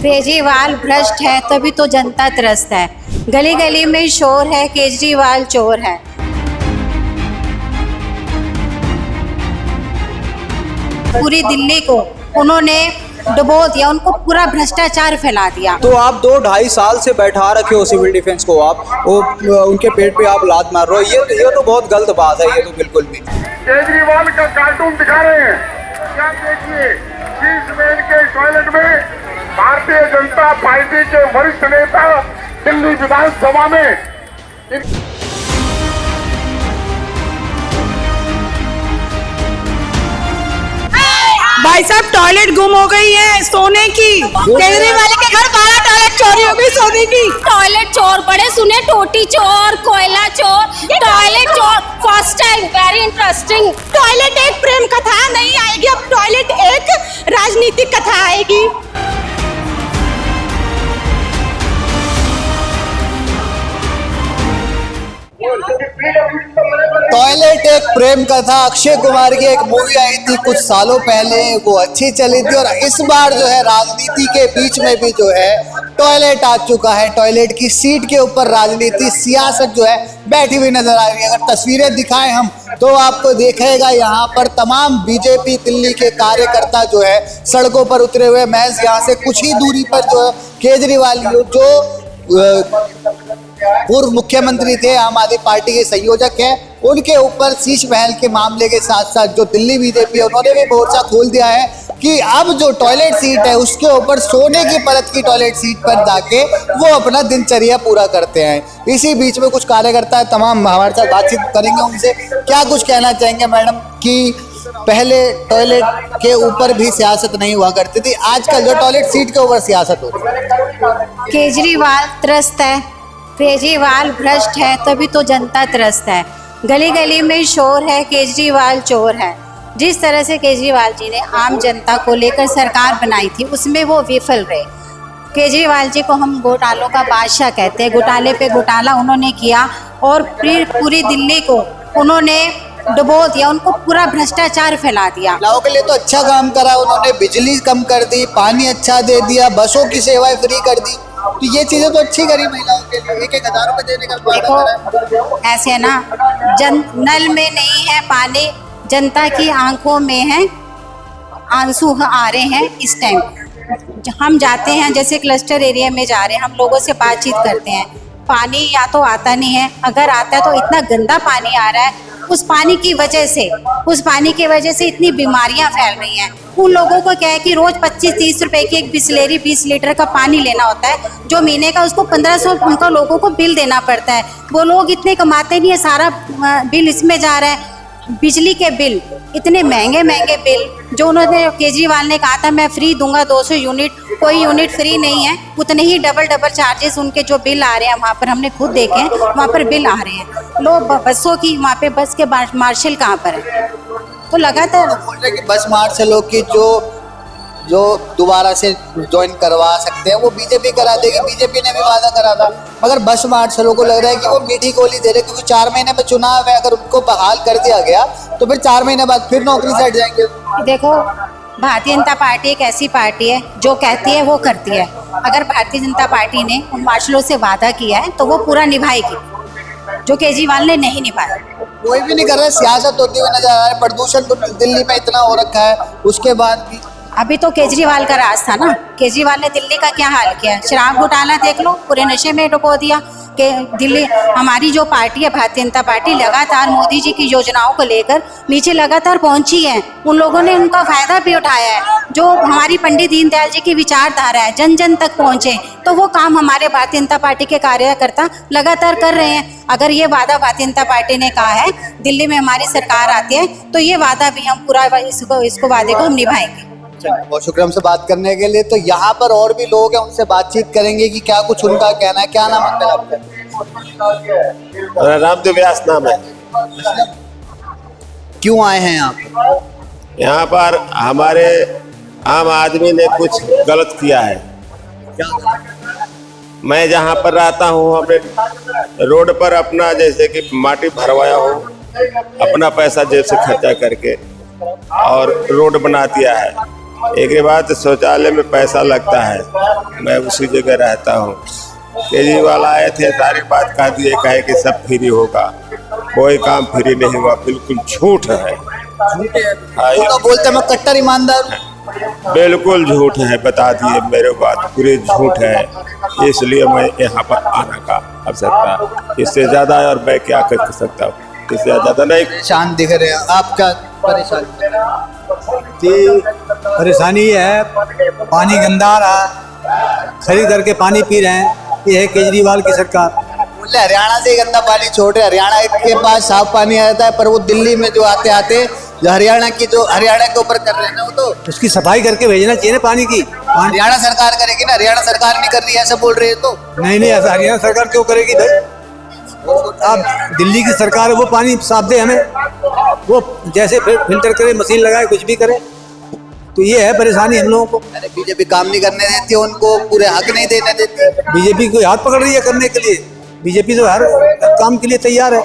केजरीवाल भ्रष्ट है तभी तो जनता त्रस्त है। गली गली में शोर है, केजरीवाल चोर है। पूरी दिल्ली को उन्होंने डुबो दिया, उनको पूरा भ्रष्टाचार फैला दिया। तो आप 2-2.5 साल से बैठा रखे हो सिविल डिफेंस को, आप वो उनके पेट पे आप लात मार रहे हो, ये तो बहुत गलत बात है। ये तो बिल्कुल भी केजरीवाल का कार्टून दिखा रहे हैं। क्या देखिए, 20 मेन के टॉयलेट में भारतीय जनता पार्टी के वरिष्ठ नेता दिल्ली विधानसभा में भाई साहब टॉयलेट गुम हो गई है सोने की। केजरीवाल के घर 12 टॉयलेट चोरी हो गई सोने की। टॉयलेट चोर बड़े सुने, टोटी चोर, कोयला चोर, टॉयलेट चोर first time, very interesting. Toilet एक प्रेम कथा नहीं आएगी, अब टॉयलेट एक राजनीतिक कथा आएगी। टॉयलेट एक प्रेम कथा, अक्षय कुमार की एक मूवी आई थी कुछ सालों पहले, वो अच्छी चली थी। और इस बार जो है राजनीति के बीच में भी जो है टॉयलेट आ चुका है। टॉयलेट की सीट के ऊपर राजनीति, सियासत जो है बैठी हुई नजर आ रही है। अगर तस्वीरें दिखाएं हम तो आपको देखेगा यहाँ पर तमाम बीजेपी दिल्ली के कार्यकर्ता जो है सड़कों पर उतरे हुए। महज यहाँ से कुछ ही दूरी पर जो है केजरीवाल जो पूर्व मुख्यमंत्री थे, आम आदमी पार्टी के संयोजक हैं, उनके ऊपर शीश महल के मामले के साथ साथ जो दिल्ली बीजेपी है उन्होंने भी मोर्चा खोल दिया है कि अब जो टॉयलेट सीट है उसके ऊपर सोने की परत की टॉयलेट सीट पर जाके वो अपना दिनचर्या पूरा करते हैं। इसी बीच में कुछ कार्यकर्ता तमाम हमारे साथ बातचीत करेंगे, उनसे क्या कुछ कहना चाहेंगे मैडम कि पहले टॉयलेट के ऊपर भी सियासत नहीं हुआ करती थी, आजकल जो टॉयलेट सीट के ऊपर सियासत होती है। केजरीवाल त्रस्त है, केजरीवाल भ्रष्ट है तभी तो जनता त्रस्त है। गली गली में शोर है, केजरीवाल चोर है। जिस तरह से केजरीवाल जी ने आम जनता को लेकर सरकार बनाई थी उसमें वो विफल रहे। केजरीवाल जी को हम घोटालों का बादशाह कहते हैं। घोटाले पे घोटाला उन्होंने किया और पूरी दिल्ली को उन्होंने डुबो दिया, उनको पूरा भ्रष्टाचार फैला दिया। महिलाओं के लिए तो अच्छा काम करा उन्होंने, बिजली कम कर दी, पानी अच्छा दे दिया, बसों की सेवाएं फ्री कर दी, तो ये चीजें तो अच्छी करी महिलाओं के लिए। 1,000 रुपए देने का देखो ऐसे ना, नल में नहीं है पानी, जनता की आंखों में है आंसू आ रहे हैं। इस टाइम हम जाते हैं, जैसे क्लस्टर एरिया में जा रहे हैं, हम लोगों से बातचीत करते हैं, पानी या तो आता नहीं है, अगर आता है तो इतना गंदा पानी आ रहा है। उस पानी की वजह से इतनी बीमारियां फैल रही हैं। उन लोगों को क्या है कि रोज 25-30 रुपए की एक बिस्लेरी 20 लीटर का पानी लेना होता है, जो महीने का उसको 1500 उनका लोगों को बिल देना पड़ता है। वो लोग इतने कमाते नहीं है, सारा बिल इसमें जा रहा है। बिजली के बिल इतने महंगे बिल, जो उन्होंने केजरीवाल ने कहा था मैं फ्री दूंगा 200 यूनिट, कोई यूनिट फ्री नहीं है। उतने ही डबल चार्जेस उनके जो बिल आ रहे हैं वहाँ पर हमने खुद देखे हैं, वहाँ पर बिल आ रहे हैं। लोग बसों की वहाँ पे बस के मार्शल कहाँ पर है, तो लगातार बोल रहे कि बस मार्शलों की जो दोबारा से ज्वाइन करवा सकते हैं वो बीजेपी करा देगी। बीजेपी ने भी वादा करा था, मगर बस मार्शलों को लग रहा है कि वो मीठी गोली दे रहे, क्योंकि 4 महीने में चुनाव है, अगर उनको बहाल कर दिया गया तो फिर 4 महीने बाद फिर नौकरी से हट जाएंगे। देखो, भारतीय जनता पार्टी एक ऐसी पार्टी है जो कहती है वो करती है। अगर भारतीय जनता पार्टी ने उन मार्शलों से वादा किया है तो वो पूरा निभाएगी, जो केजरीवाल ने नहीं निभाया। कोई भी नहीं कर रहा है, सियासत होती हुई नजर आ रहा है। प्रदूषण तो दिल्ली में इतना हो रखा है, उसके बाद भी अभी तो केजरीवाल का राज था ना। केजरीवाल ने दिल्ली का क्या हाल किया, शराब घोटाला देख लो, पूरे नशे में डुबो दिया। कि दिल्ली हमारी जो पार्टी है भारतीय जनता पार्टी लगातार मोदी जी की योजनाओं को लेकर नीचे लगातार पहुंची है। उन लोगों ने उनका फायदा भी उठाया है। जो हमारी पंडित दीनदयाल जी की विचारधारा है, जन जन तक पहुंचे, तो वो काम हमारे भारतीय जनता पार्टी के कार्यकर्ता लगातार कर रहे हैं। अगर ये वादा भारतीय जनता पार्टी ने कहा है दिल्ली में हमारी सरकार आती है तो ये वादा भी हम पूरा इसको वादे को हम निभाएंगे। बहुत शुक्रिया हमसे बात करने के लिए। तो यहाँ पर और भी लोग हैं, उनसे बातचीत करेंगे कि क्या कुछ उनका कहना है। क्या नाम है आपका? रामदेव व्यास नाम है। क्यों आए हैं आप यहाँ पर? हमारे आम आदमी ने कुछ गलत किया है। मैं जहाँ पर रहता हूँ अपने रोड पर अपना जैसे कि माटी भरवाया हूँ, अपना पैसा जेब से खर्चा करके और रोड बना दिया है। एक बात, शौचालय में पैसा लगता है, मैं उसी जगह रहता हूँ। केजरीवाल आए थे, सारी बात कह दिए, कहे कि सब फ्री होगा, कोई काम फ्री नहीं हुआ, बिल्कुल झूठ है। हाँ, वो तो बोलते हैं मैं कट्टर ईमानदार हूं। बिल्कुल झूठ है, बता दिए मेरे बात, पूरी झूठ है। इसलिए मैं यहाँ पर आने का अवसर था, इससे ज्यादा और मैं क्या कर सकता हूँ, इससे ज्यादा नहीं। परेशान दिख रहे हैं, आपका परेशानी? कि परेशानी ये है, पानी गंदा आ रहा है, खरीद करके पानी पी रहे हैं। ये है केजरीवाल की सरकार। बोले हरियाणा से ही गंदा पानी छोड़ रहे, हरियाणा के पास साफ पानी आ जाता है, पर वो दिल्ली में जो आते आते जो हरियाणा के ऊपर कर रहे हैं ना, वो तो उसकी सफाई करके भेजना चाहिए ना पानी की। हरियाणा सरकार करेगी ना, हरियाणा सरकार नहीं कर रही है, ऐसा बोल रहे हैं तो। नहीं, ऐसा हरियाणा सरकार क्यों करेगी भाई? अब दिल्ली की सरकार है, वो पानी साफ दे हमें, वो जैसे फिल्टर करे, मशीन लगाए, कुछ भी करे। तो ये है परेशानी हम लोगों को। अरे बीजेपी काम नहीं करने देती, उनको पूरे हक नहीं देने देती। बीजेपी को हाथ पकड़ रही है करने के लिए। बीजेपी तो हर काम के लिए तैयार है।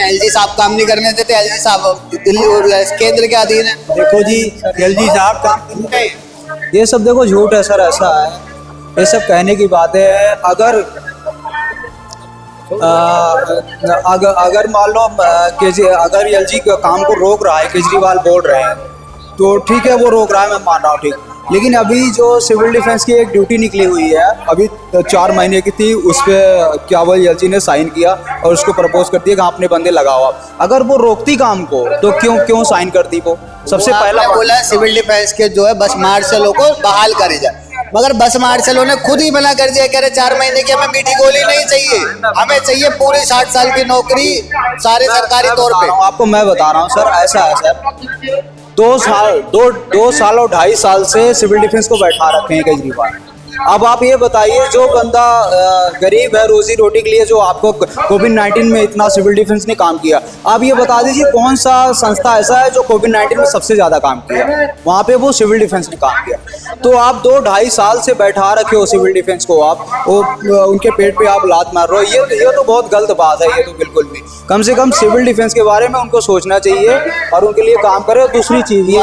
एलजी साहब काम नहीं करने देते, एलजी साहब दिल्ली केंद्र के अधीन है। देखो जी, एलजी साहब काम नहीं, ये सब देखो झूठ है सर, ऐसा है, ये सब कहने की बातें हैं। अगर मान लो अगर एलजी के काम को रोक रहा है, केजरीवाल बोल रहे हैं, तो ठीक है, वो रोक रहा है, मैं मान रहा हूँ, ठीक। लेकिन अभी जो सिविल डिफेंस की एक ड्यूटी निकली हुई है, अभी 4 महीने की थी, उस पर क्या वो एलजी ने साइन किया और उसको प्रपोज कर दिया कि अपने बंदे लगाओ आप। अगर वो रोकती काम को तो क्यों साइन करती वो? सबसे पहला बोला सिविल डिफेंस के जो है बस मार्शलों को बहाल करे जाए, मगर बस मार्शलों ने खुद ही मना कर दिया, कह रहे 4 महीने की हमें मीठी गोली नहीं चाहिए, हमें चाहिए पूरी 60 साल की नौकरी सारे सरकारी तौर पे। आपको मैं बता रहा हूँ सर, ऐसा है सर, 2 साल और 2.5 साल से सिविल डिफेंस को बैठा रखे हैं केजरीवाल। अब आप ये बताइए, जो बंदा गरीब है, रोजी रोटी के लिए, जो आपको कोविड-19 में इतना सिविल डिफेंस ने काम किया, आप ये बता दीजिए कौन सा संस्था ऐसा है जो कोविड-19 में सबसे ज़्यादा काम किया, वहाँ पे वो सिविल डिफेंस ने काम किया। तो आप 2-2.5 साल से बैठा रखे हो सिविल डिफेंस को, आप उनके पेट पे आप लात मार रहे हो, ये तो बहुत गलत बात है। ये तो बिल्कुल भी, कम से कम सिविल डिफेंस के बारे में उनको सोचना चाहिए और उनके लिए काम करें। और दूसरी चीज़ ये,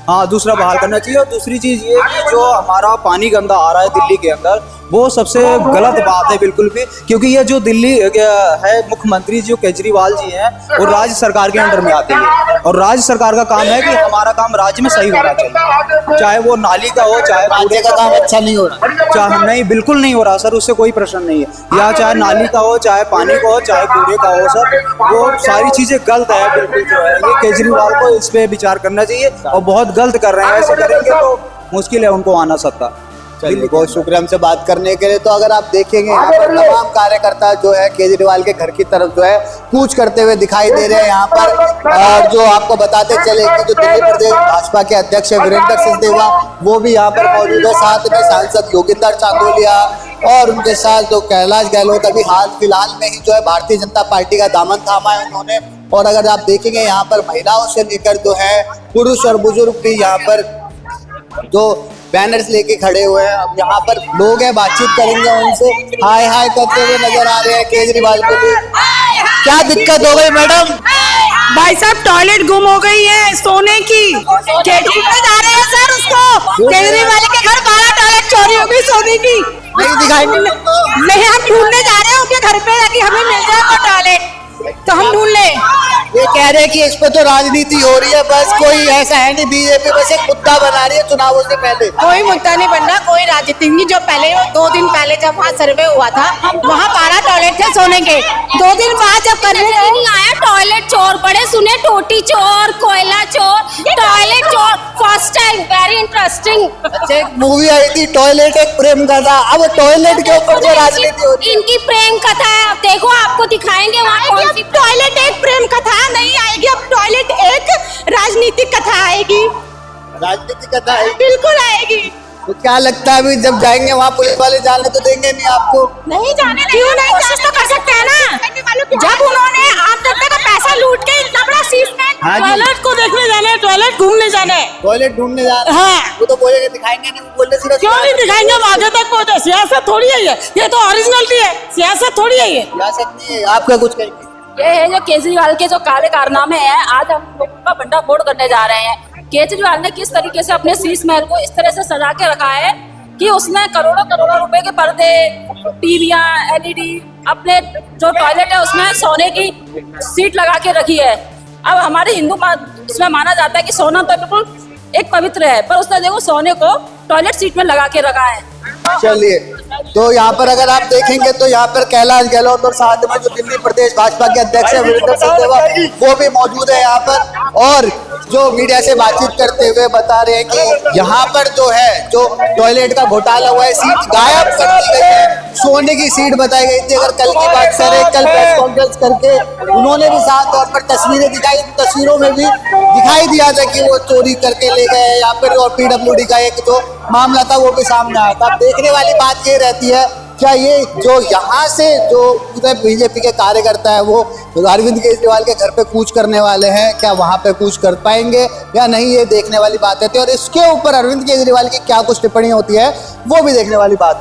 हाँ, दूसरा बहाल करना चाहिए। और दूसरी चीज़ ये कि जो हमारा पानी गंदा आ रहा है दिल्ली के अंदर, वो सबसे गलत बात है बिल्कुल भी, क्योंकि ये जो दिल्ली है, मुख्यमंत्री जो केजरीवाल जी हैं, वो राज्य सरकार के अंडर में आते हैं, और राज्य सरकार का काम है कि हमारा काम राज्य में सही होना चाहिए, चाहे वो नाली का हो, चाहे राज्य का काम अच्छा नहीं हो रहा, चाहे नहीं, बिल्कुल नहीं हो रहा सर, उससे कोई प्रश्न नहीं है। या चाहे नाली का हो, चाहे पानी का हो, चाहे कूड़े का हो, सर वो सारी चीज़ें गलत है बिल्कुल। जो है ये केजरीवाल को इस पर विचार करना चाहिए, और बहुत गलत कर रहे हैं। ऐसे करेंगे तो मुश्किल है उनको आना सत्ता। चलिए, बहुत शुक्रिया हमसे बात करने के लिए। तो अगर आप देखेंगे यहाँ पर तमाम कार्यकर्ता जो है केजरीवाल के घर की तरफ जो है कूच करते हुए दिखाई दे रहे हैं यहाँ पर। और जो आपको बताते चले कि जो दिल्ली प्रदेश भाजपा के अध्यक्ष है वीरेंद्र सिंह, वो भी यहाँ पर मौजूद है, साथ में सांसद योगिंदर चांदोलिया और उनके साथ जो कैलाश गहलोत अभी हाल फिलहाल में ही जो है भारतीय जनता पार्टी का दामन थामा है उन्होंने। और अगर आप देखेंगे यहाँ पर महिलाओं से लेकर जो है पुरुष और बुजुर्ग भी यहाँ पर जो बैनर्स लेके खड़े हुए हैं। अब यहाँ पर लोग हैं, बातचीत करेंगे उनसे, हाय हाय करते हुए नजर आ रहे हैं केजरीवाल को भी। क्या दिक्कत हो गई मैडम? भाई साहब, टॉयलेट गुम हो गई है सोने की। केजरीवाल जा रहे हैं सर, उसको केजरीवाल के घर 12 टॉयलेट चोरी हो गई सोने की। नहीं दिखाएंगे? नहीं, हम ढूंढने जा रहे हैं उनके घर पे, ताकि हमें मिल जाए वो टॉयलेट, तो हम ढूंढ ले। ये कह रहे हैं कि इस पे तो राजनीति हो रही है, बस कोई ऐसा है नहीं, बीजेपी बस एक मुद्दा बना रही है चुनावों से पहले। कोई मुद्दा नहीं बनना, कोई राजनीति नहीं। जो पहले 2 दिन पहले जब वहाँ सर्वे हुआ था, वहाँ 12 टॉयलेट थे सोने के। 2 दिन बाद जब करने नहीं आया, टॉयलेट चोर बड़े सुने, टोटी चोर, कोयला चोर, टॉयलेट चोर, फर्स्ट टाइम, वेरी इंटरेस्टिंग। अच्छा, एक मूवी आई थी टॉयलेट एक प्रेम कथा, अब टॉयलेट के ऊपर जो राजनीति होती है। इनकी प्रेम कथा है, अब देखो आपको दिखाएंगे वहाँ कौन सी। टॉयलेट एक प्रेम कथा नहीं आएगी, अब टॉयलेट एक राजनीतिक कथा आएगी। राजनीति कथा है, बिल्कुल आएगी। तो क्या लगता है अभी जब जाएंगे वहाँ पुलिस वाले जाने तो देंगे नहीं आपको? नहीं जाने, क्यों नहीं? कोशिश तो कर सकते हैं ना। जब उन्होंने आम जनता का पैसा लूट के इतना बड़ा टॉयलेट को देखने जाने, टॉयलेट घूमने जाने, टॉयलेट ढूंढने जा रहे हैं। हाँ। वो तो बोलेंगे दिखाएंगे नहीं, वो बोलने सिर्फ क्यों नहीं दिखाएंगे? हम आगे तक पहुंचे। सियासत थोड़ी है ये तो ओरिजिनलिटी है, सियासत थोड़ी है ये। सियासत नहीं है, आपका कुछ कहेंगे? ये है जो केजरीवाल के जो काले कारनामे हैं, आज हम लोगों का भंडाफोड़ करने जा रहे हैं। केजरीवाल ने किस तरीके से अपने शीश महल को इस तरह से सजा के रखा है कि उसने करोड़ों करोड़ों रुपए के पर्दे, टीवियां, एलईडी, अपने जो टॉयलेट है उसमें सोने की सीट लगा के रखी है। अब हमारे हिंदू उसमें माना जाता है कि सोना तो बिल्कुल एक पवित्र है, पर उसने देखो सोने को टॉयलेट सीट में लगा के रखा है। चलिए, तो यहाँ पर अगर आप देखेंगे तो यहाँ पर कैलाश गहलोत और साथ में जो दिल्ली प्रदेश भाजपा के अध्यक्ष है वीरेंद्र सिंह वो भी मौजूद है यहाँ पर, और जो मीडिया से बातचीत करते हुए बता रहे हैं कि यहाँ पर जो है जो टॉयलेट का घोटाला हुआ है, सीट गायब कर दी गई है, सोने की सीट बताई गई थी। अगर कल की बात करें, कल प्रेस कॉन्फ्रेंस करके उन्होंने भी साफ तौर पर तस्वीरें दिखाई, तस्वीरों में भी दिखाई दिया था कि वो चोरी करके ले गए, या फिर और PWD का एक जो मामला था वो भी सामने आया था। देखने वाली बात ये रहती है, क्या ये जो यहाँ से जो उधर बीजेपी के कार्यकर्ता है वो अरविंद केजरीवाल के घर पे कूच करने वाले हैं, क्या वहाँ पे कूच कर पाएंगे या नहीं, ये देखने वाली बात है। और इसके ऊपर अरविंद केजरीवाल की क्या कुछ टिप्पणी होती है वो भी देखने वाली बात है।